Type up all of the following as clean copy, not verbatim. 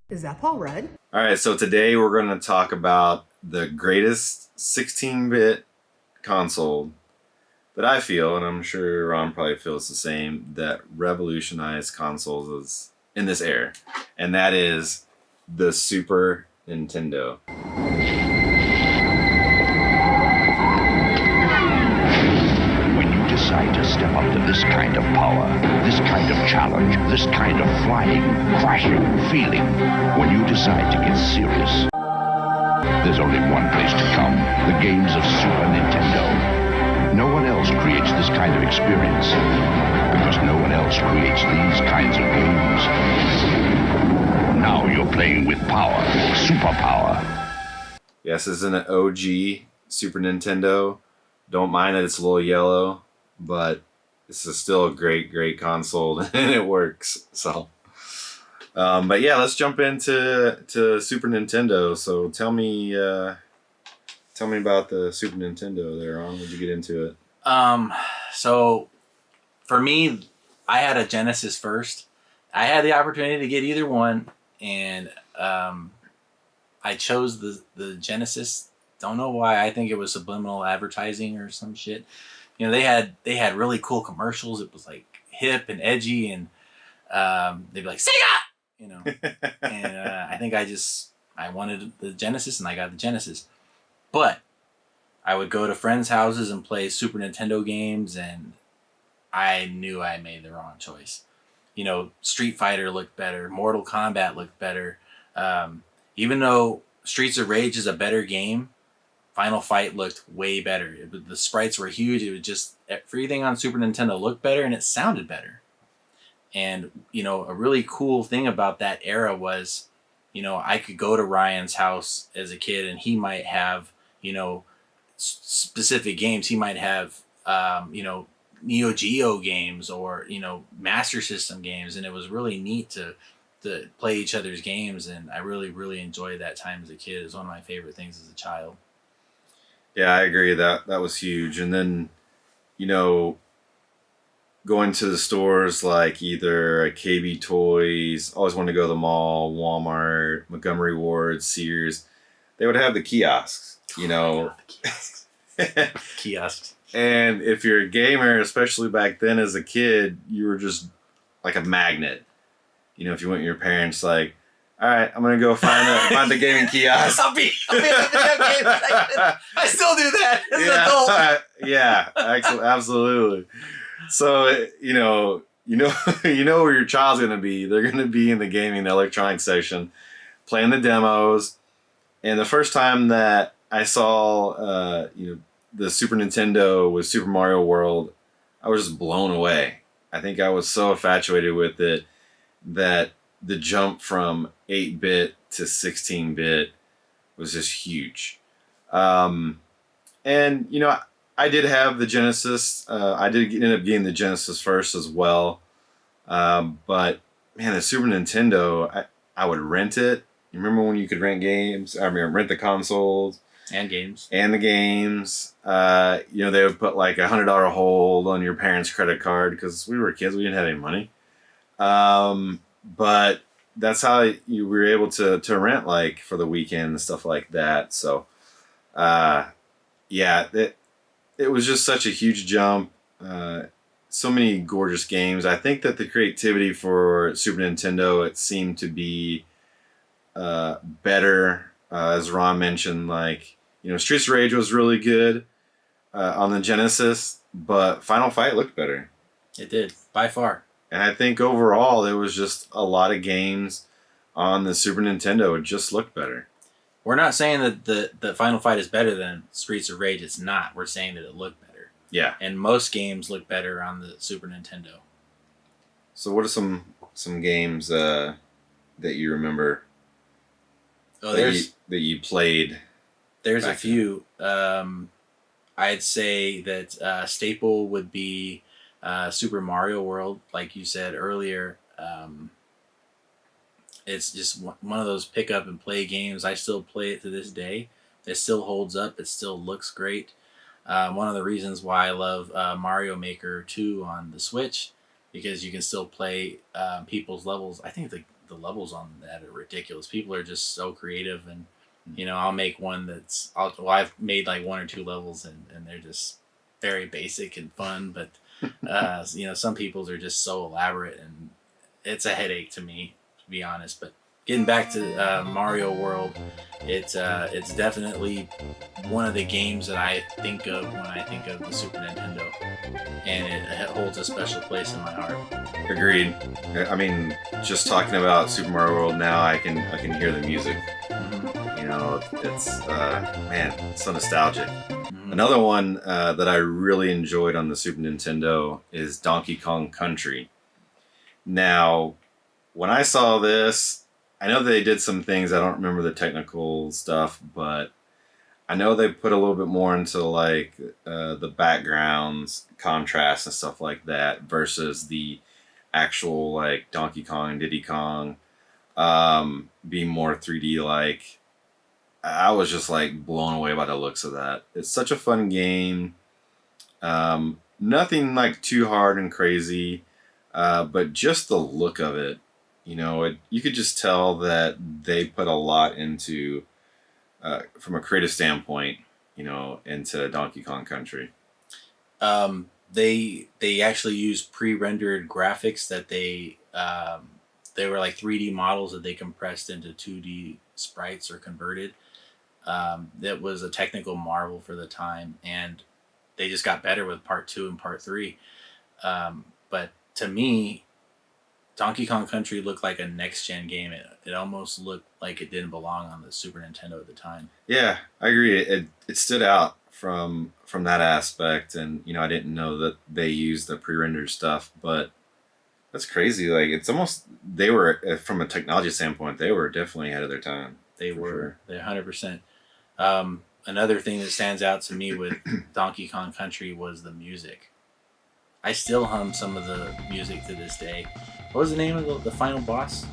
Is that Paul Rudd? All right, so today we're going to talk about the greatest 16-bit console that I feel, and I'm sure Ron probably feels the same, that revolutionized consoles in this era, and that is the Super Nintendo. When you decide to step up to this kind of power, this kind of challenge, this kind of flying, crashing feeling, when you decide to get serious, there's only one place to come, the games of Super Nintendo. No one else creates this kind of experience, because no one else creates these kinds of games. Now you're playing with power, superpower. Yes, this is an OG Super Nintendo. Don't mind that it's a little yellow, but this is still a great console, and it works. So, but yeah, let's jump into Super Nintendo. So tell me about the Super Nintendo there, Ron. When'd you get into it? So for me, I had a Genesis first. I had the opportunity to get either one, and I chose the Genesis. Don't know why. I think it was subliminal advertising or some shit. You know, they had really cool commercials. It was like hip and edgy, and they'd be like Sega, you know. And I think I wanted the Genesis, and I got the Genesis. But I would go to friends' houses and play Super Nintendo games, and I knew I made the wrong choice. You know, Street Fighter looked better, Mortal Kombat looked better. Even though Streets of Rage is a better game, Final Fight looked way better. The sprites were huge. It was just everything on Super Nintendo looked better, and it sounded better. And, you know, a really cool thing about that era was, you know, I could go to Ryan's house as a kid, and he might have, you know, specific games. He might have, you know, Neo Geo games or, you know, Master System games. And it was really neat to play each other's games. And I really enjoyed that time as a kid. It was one of my favorite things as a child. Yeah, I agree. That was huge. And then, you know, going to the stores like either KB Toys, always wanted to go to the mall, Walmart, Montgomery Ward, Sears. They would have the kiosks, you know. The kiosks. And if you're a gamer, especially back then as a kid, you were just like a magnet. You know, if you went with your parents, like, all right, I'm gonna go find the gaming kiosk. I'll be in the video game section. I still do that as an adult. Yeah, absolutely. So you know where your child's gonna be. They're gonna be in the gaming, the electronics section, playing the demos. And the first time that I saw, the Super Nintendo with Super Mario World, I was just blown away. I think I was so infatuated with it that the jump from 8-bit to 16-bit was just huge. And, you know, I did have the Genesis. I did end up getting the Genesis first as well. But, man, the Super Nintendo, I would rent it. You remember when you could rent games? I mean, rent the consoles. And games. And the games. You know, they would put like $100 hold on your parents' credit card because we were kids. We didn't have any money. But that's how you were able to rent like for the weekend and stuff like that. So, yeah, it was just such a huge jump. So many gorgeous games. I think that the creativity for Super Nintendo, it seemed to be better. As Ron mentioned, like, you know, Streets of Rage was really good on the Genesis, but Final Fight looked better. It did, by far. And I think overall there was just a lot of games on the Super Nintendo. It just looked better. We're not saying that the Final Fight is better than Streets of Rage. It's not. We're saying that it looked better. Yeah. And most games look better on the Super Nintendo. So what are some games that you remember that you played? There's a few. I'd say that staple would be Super Mario World, like you said earlier. It's just one of those pick up and play games. I still play it to this day. It still holds up. It still looks great. One of the reasons why I love Mario Maker 2 on the Switch, because you can still play people's levels. I think the levels on that are ridiculous. People are just so creative, and I'll make one I've made like 1 or 2 levels, and they're just very basic and fun, but some people's are just so elaborate, and it's a headache to me, to be honest. But getting back to Mario World, it's definitely one of the games that I think of when I think of the Super Nintendo, and it holds a special place in my heart. Agreed. I mean, just talking about Super Mario World now, I can hear the music. It's it's so nostalgic. Another one that I really enjoyed on the Super Nintendo is Donkey Kong Country. Now, when I saw this, I know they did some things. I don't remember the technical stuff, but I know they put a little bit more into like the backgrounds, contrast, and stuff like that versus the actual like Donkey Kong and Diddy Kong being more 3D like. I was just like blown away by the looks of that. It's such a fun game. Nothing like too hard and crazy, but just the look of it, you could just tell that they put a lot into, from a creative standpoint, into Donkey Kong Country. They actually used pre-rendered graphics that they were like 3D models that they compressed into 2D sprites or converted. That was a technical marvel for the time, and they just got better with part 2 and part 3. But to me, Donkey Kong Country looked like a next-gen game. It almost looked like it didn't belong on the Super Nintendo at the time. Yeah, I agree. It stood out from that aspect, and I didn't know that they used the pre-rendered stuff, but that's crazy. Like, it's almost, they were, from a technology standpoint, they were definitely ahead of their time. They were. Sure. They're 100%. Another thing that stands out to me with Donkey Kong Country was the music. I still hum some of the music to this day. What was the name of the final boss?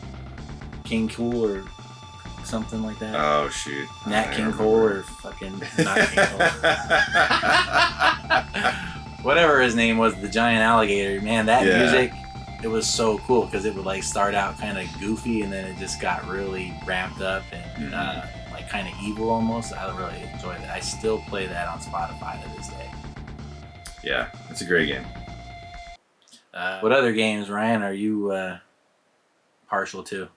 King Cool or something like that? Oh, shoot. Nat King Cole or fucking not King Cole. Whatever his name was, the giant alligator. Man, that music, it was so cool because it would like start out kind of goofy and then it just got really ramped up and like kind of evil almost. I really enjoyed it. I still play that on Spotify to this day. Yeah, it's a great game. What other games, Ryan, are you partial to?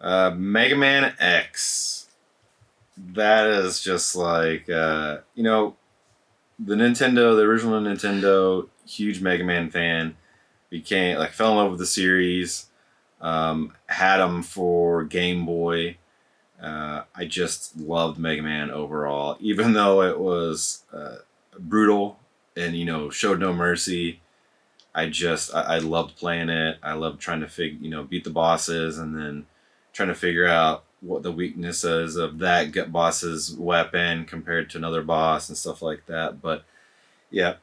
Mega Man X. That is just like, the Nintendo, the original Nintendo, huge Mega Man fan. Fell in love with the series. Had them for Game Boy. I just loved Mega Man overall, even though it was brutal and showed no mercy. I loved playing it. I loved trying to beat the bosses and then trying to figure out what the weaknesses of that boss's weapon compared to another boss and stuff like that. But yeah,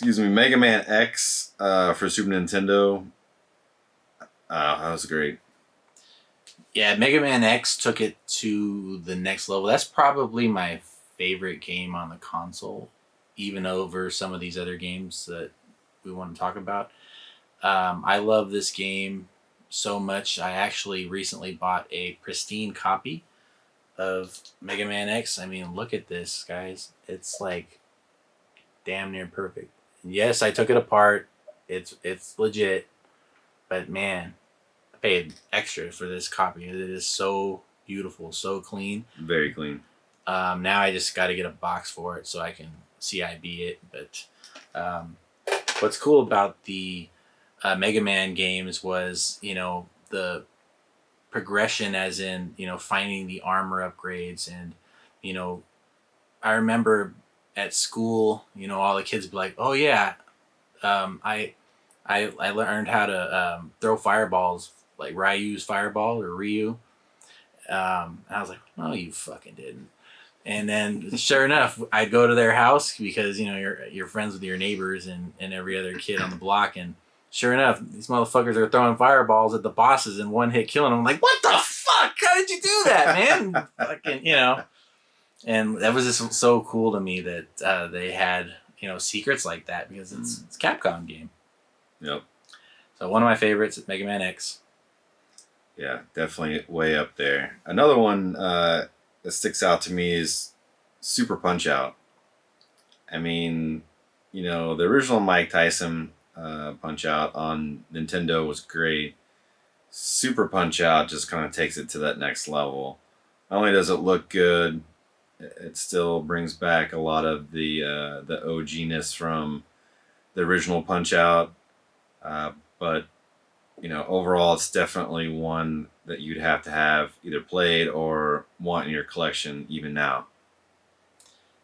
Mega Man X for Super Nintendo. That was great. Yeah, Mega Man X took it to the next level. That's probably my favorite game on the console, even over some of these other games that we want to talk about. I love this game so much. I actually recently bought a pristine copy of Mega Man X. I mean, look at this, guys. It's like damn near perfect. And yes, I took it apart. It's legit. But man, I paid extra for this copy. It is so beautiful, so clean. Very clean. Now I just got to get a box for it so I can CIB it. But what's cool about the Mega Man games was, the progression as in, finding the armor upgrades. And, I remember at school, all the kids would be like, oh yeah, I learned how to throw fireballs, like Ryu's fireball or Ryu. And I was like, no, you fucking didn't. And then sure enough, I'd go to their house because, you're friends with your neighbors and every other kid on the block. And sure enough, these motherfuckers are throwing fireballs at the bosses and one hit killing them. I'm like, what the fuck? How did you do that, man? Fucking, And that was just so cool to me that they had, secrets like that because it's a Capcom game. Yep. So one of my favorites is Mega Man X. Yeah, definitely way up there. Another one that sticks out to me is Super Punch Out. I mean, the original Mike Tyson Punch Out on Nintendo was great. Super Punch Out just kind of takes it to that next level. Not only does it look good, it still brings back a lot of the OG-ness from the original Punch Out. But overall, it's definitely one that you'd have to have either played or want in your collection even now.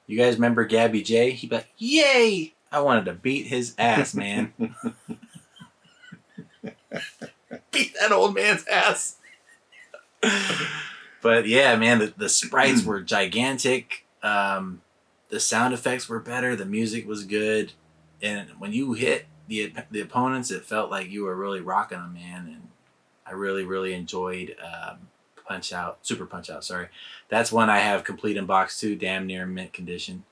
You guys remember Gabby J? He'd be like, "Yay! I wanted to beat his ass, man." Beat that old man's ass. But yeah, man, the sprites were gigantic. The sound effects were better. The music was good, and when you hit the opponents, it felt like you were really rocking them, man. And I really, really enjoyed Super Punch Out. Sorry, that's one I have complete in box too, damn near mint condition.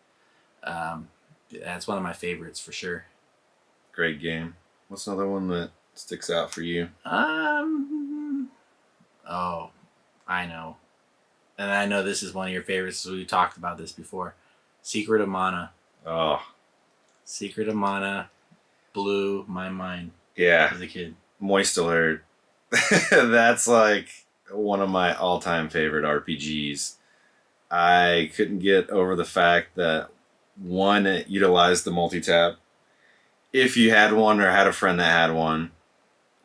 That's one of my favorites for sure. Great game. What's another one that sticks out for you? Oh, I know, and I know this is one of your favorites. So we talked about this before. Secret of Mana. Oh, Secret of Mana blew my mind yeah. as a kid. Moist Alert. That's like one of my all-time favorite RPGs. I couldn't get over the fact that one, it utilized the multi-tap. If you had one or had a friend that had one.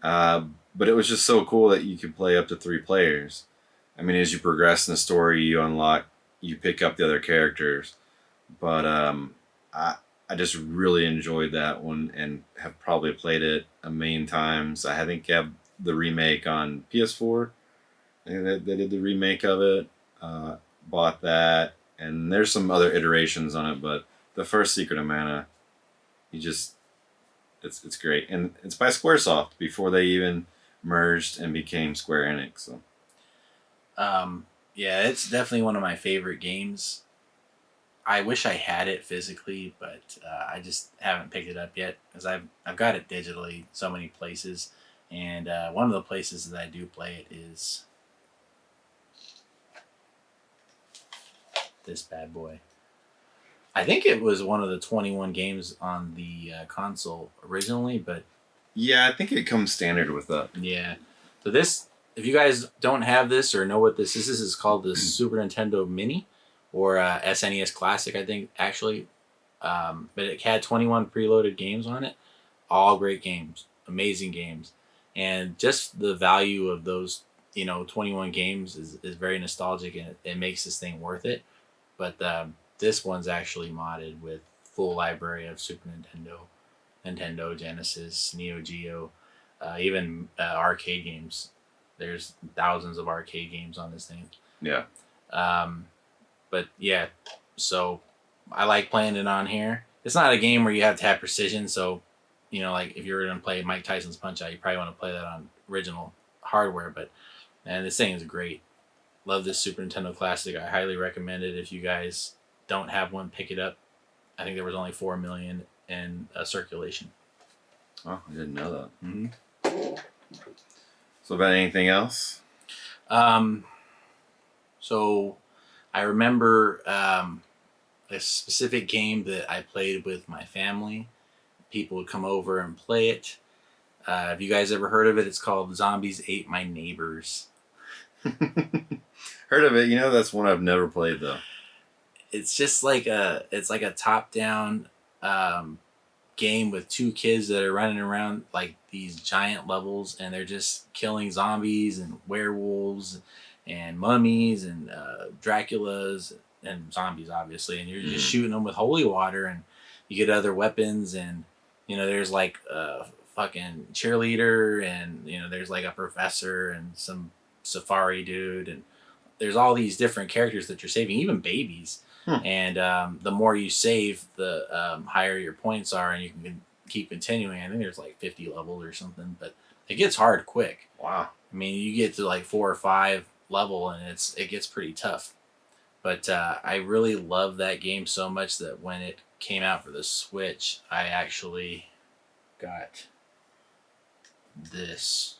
But it was just so cool that you could play up to 3 players. I mean, as you progress in the story, you pick up the other characters. But I just really enjoyed that one and have probably played it a million times. I think I have the remake on PS4. I think they did the remake of it. Bought that, and there's some other iterations on it, but the first Secret of Mana, it's great, and it's by SquareSoft before they even merged and became Square Enix. So, yeah, it's definitely one of my favorite games. I wish I had it physically, but I just haven't picked it up yet because I've got it digitally so many places, and one of the places that I do play it is this bad boy. I think it was one of the 21 games on the console originally, but yeah, I think it comes standard with that. yeah. So this, if you guys don't have this or know what this is called the Super Nintendo Mini or SNES Classic, I think actually. But it had 21 preloaded games on it. All great games, amazing games, and just the value of those 21 games is very nostalgic, and it makes this thing worth it. But this one's actually modded with full library of Super Nintendo, Genesis, Neo Geo, even arcade games. There's thousands of arcade games on this thing. Yeah. But yeah, so I like playing it on here. It's not a game where you have to have precision. So, like if you were going to play Mike Tyson's Punch Out, you probably want to play that on original hardware. But man, this thing is great. Love this Super Nintendo Classic. I highly recommend it. If you guys don't have one, pick it up. I think there was only 4 million in circulation. Oh, I didn't know that. Mm-hmm. So about anything else? So I remember a specific game that I played with my family. People would come over and play it. Have you guys ever heard of it? It's called Zombies Ate My Neighbors. Heard of it. That's one I've never played though. It's just like a top-down game with 2 kids that are running around like these giant levels, and they're just killing zombies and werewolves and mummies and Draculas and zombies, obviously. And you're just shooting them with holy water, and you get other weapons, and there's like a fucking cheerleader, and there's like a professor and some safari dude, and there's all these different characters that you're saving, even babies. And the more you save, the higher your points are, and you can keep continuing. I think there's like 50 levels or something, but it gets hard quick. Wow. I mean, you get to like 4 or 5 level, and it gets pretty tough. But I really love that game so much that when it came out for the Switch, I actually got this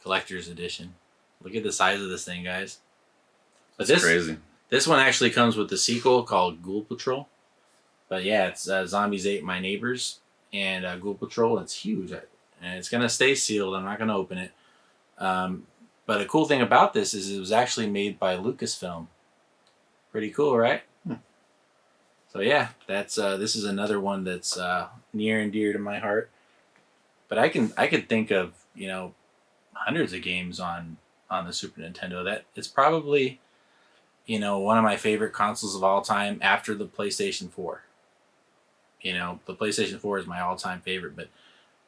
collector's edition. Look at the size of this thing, guys. But It's crazy. This one actually comes with the sequel called Ghoul Patrol. But yeah, it's Zombies Ate My Neighbors and Ghoul Patrol. It's huge. And it's going to stay sealed. I'm not going to open it. But a cool thing about this is it was actually made by Lucasfilm. Pretty cool, right? So yeah, that's this is another one that's near and dear to my heart. But I could think of, you know, hundreds of games on the Super Nintendo. That it's probably, you know, one of my favorite consoles of all time after the PlayStation 4. You know, the PlayStation 4 is my all-time favorite, but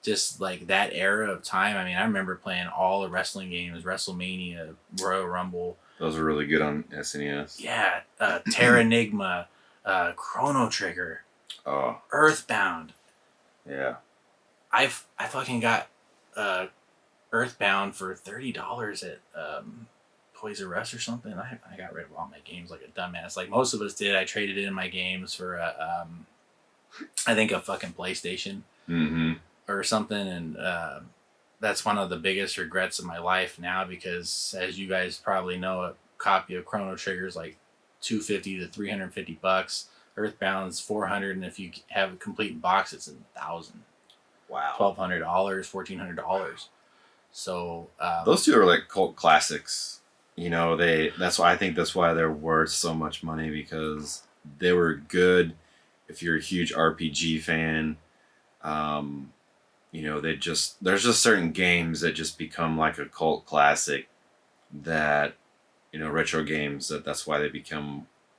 just like that era of time, I mean, I remember playing all the wrestling games, WrestleMania, Royal Rumble. Those were really good on SNES. Yeah, Terranigma, Chrono Trigger, Earthbound. Yeah. I fucking got Earthbound for $30 at Toys R Us or something. I got rid of all my games like a dumbass. Like most of us did. I traded in my games for I think a fucking PlayStation or something, and that's one of the biggest regrets of my life now because, as you guys probably know, a copy of Chrono Trigger is like $250 to $350. Earthbound's $400, and if you have a complete box, it's $1,000. Wow. $1,200, $1,400. So those two are like cult classics. You know, that's why I think that's why they're worth so much money, because they were good. If you're a huge RPG fan, you know, there's just certain games that just become like a cult classic that, you know, retro games that's why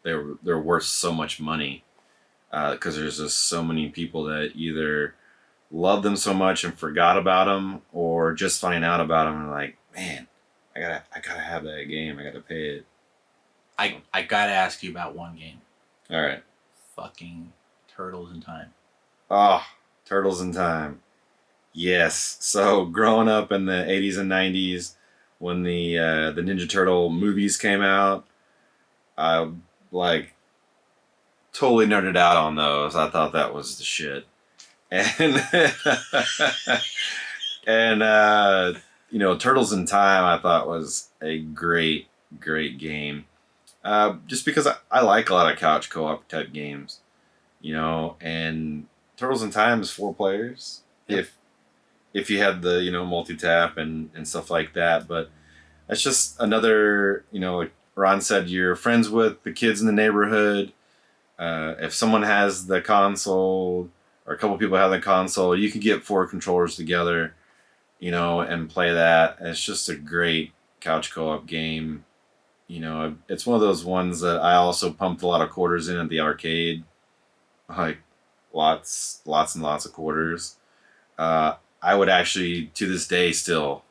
they're worth so much money, because there's just so many people that either love them so much and forgot about them, or just finding out about them and like, man, I gotta have that game. I gotta pay it. I gotta ask you about one game. All right. Fucking Turtles in Time. Oh, Turtles in Time. Yes. So growing up in the 80s and 90s, when the Ninja Turtle movies came out, I like totally nerded out on those. I thought that was the shit. And and you know, Turtles in Time I thought was a great game. Just because I like a lot of couch co-op type games, you know, and Turtles in Time is 4 players. Yep. If you had the, you know, multi-tap and stuff like that, but that's just another, you know, like Ron said, you're friends with the kids in the neighborhood. If someone has the console, or a couple people have the console, you could get 4 controllers together, you know, and play that. And it's just a great couch co-op game. You know, it's one of those ones that I also pumped a lot of quarters in at the arcade, like lots and lots of quarters. I would actually, to this day, still,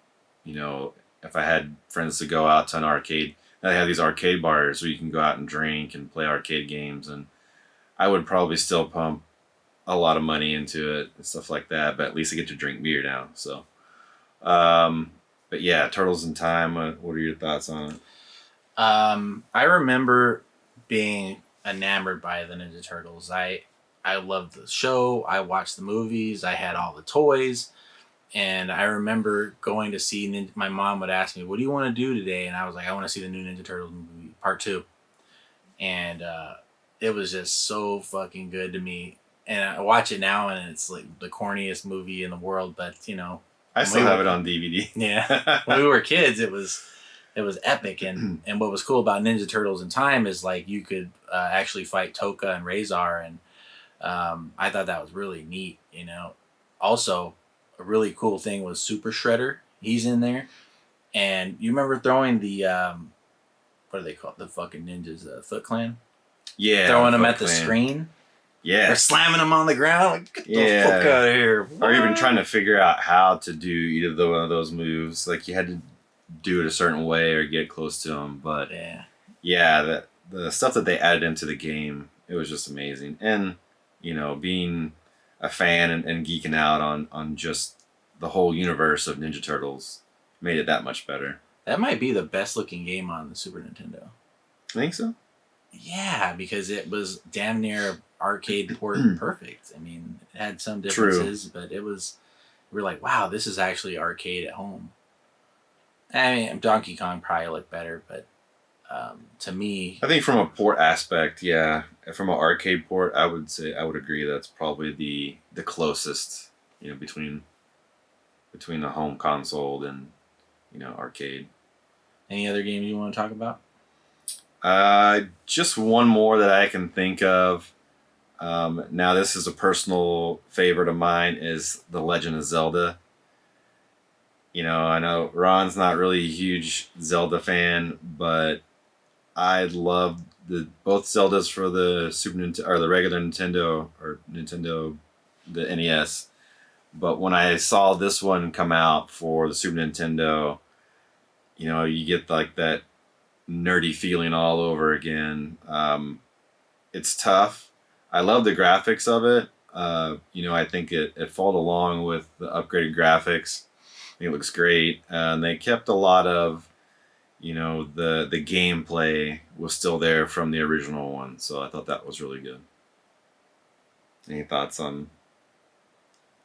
you know, if I had friends to go out to an arcade, they have these arcade bars where you can go out and drink and play arcade games, and I would probably still pump a lot of money into it and stuff like that, but at least I get to drink beer now. So, but yeah, Turtles in Time. What are your thoughts on it? I remember being enamored by the Ninja Turtles. I loved the show. I watched the movies. I had all the toys, and I remember going to see. My mom would ask me, "What do you want to do today?" And I was like, "I want to see the new Ninja Turtles movie, Part 2." And it was just so fucking good to me. And I watch it now, and it's like the corniest movie in the world. But you know, I still have it on DVD. Yeah, when we were kids, it was epic. And what was cool about Ninja Turtles in Time is like you could actually fight Toka and Razor, and I thought that was really neat. You know, also a really cool thing was Super Shredder. He's in there, and you remember throwing the what are they called? The fucking ninjas, Foot Clan. Yeah, throwing them at the screen. Yeah. Or slamming them on the ground. Like, get the fuck out of here. Or even trying to figher out how to do either one of those moves. Like, you had to do it a certain way or get close to them. But, yeah, the stuff that they added into the game, it was just amazing. And, you know, being a fan and geeking out on just the whole universe of Ninja Turtles made it that much better. That might be the best looking game on the Super Nintendo. I think so. Yeah, because it was damn near arcade port perfect. I mean, it had some differences, but it was, we were like, wow, this is actually arcade at home. I mean, Donkey Kong probably looked better, but to me, I think from a port aspect, yeah, from an arcade port, I would say I would agree that's probably the closest, between a home console and arcade. any other games you want to talk about? Just one more that I can think of. Now this is a personal favorite of mine is the Legend of Zelda. I know Ron's not really a huge Zelda fan, but I love both Zeldas for the Super Nintendo or the regular Nintendo or Nintendo, the NES. But when I saw this one come out for the Super Nintendo, you get like that nerdy feeling all over again. It's tough. I love the graphics of it. I think it followed along with the upgraded graphics. I think it looks great. And they kept a lot of, the gameplay was still there from the original one. So I thought that was really good. Any thoughts on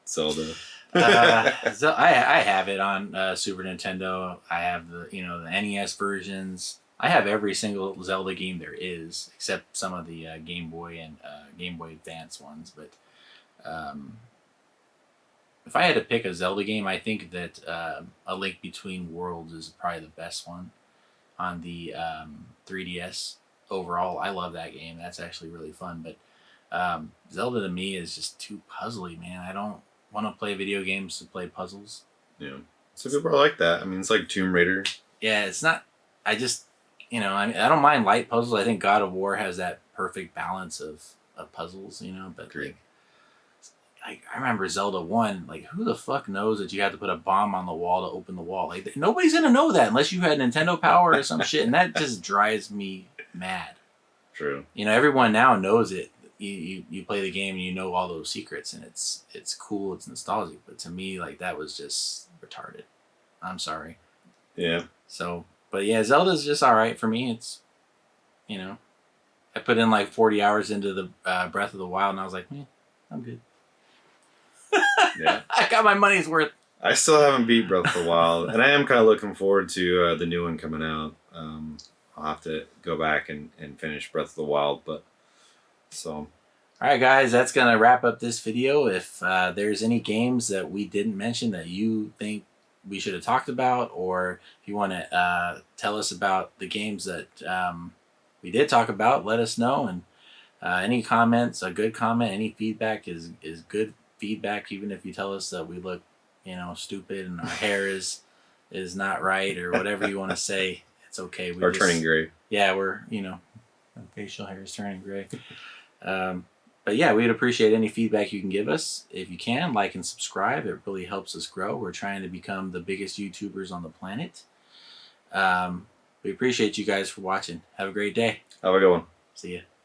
Zelda? So I have it on Super Nintendo. I have the the NES versions. I have every single Zelda game there is, except some of the Game Boy and Game Boy Advance ones. But if I had to pick a Zelda game, I think that A Link Between Worlds is probably the best one on the 3DS. Overall, I love that game. That's actually really fun. But Zelda to me is just too puzzly, man. I don't want to play video games to play puzzles. Yeah. Some people are like that. I mean, it's like Tomb Raider. Yeah, it's not. I just, I mean, I don't mind light puzzles. I think God of War has that perfect balance of puzzles, But Agreed. I remember Zelda 1, like, who the fuck knows that you had to put a bomb on the wall to open the wall? Like, nobody's going to know that unless you had Nintendo Power or some shit, and that just drives me mad. True. Everyone now knows it. You play the game and you know all those secrets, and it's cool, it's nostalgic, but to me, like, that was just retarded. I'm sorry. Yeah. So, but yeah, Zelda's just all right for me. It's, I put in like 40 hours into the Breath of the Wild, and I was like, I'm good. Yeah. I got my money's worth. I still haven't beat Breath of the Wild, and I am kind of looking forward to the new one coming out. I'll have to go back and finish Breath of the Wild, but so. All right, guys, that's going to wrap up this video. If there's any games that we didn't mention that you think we should have talked about, or if you want to tell us about the games that we did talk about, let us know. And any comments, a good comment, any feedback is good feedback, even if you tell us that we look, stupid and our hair is not right or whatever you want to say. It's okay. Or turning gray. Yeah, we're, facial hair is turning gray. But yeah, we'd appreciate any feedback you can give us. If you can, like and subscribe. It really helps us grow. We're trying to become the biggest YouTubers on the planet. We appreciate you guys for watching. Have a great day. Have a good one. See ya.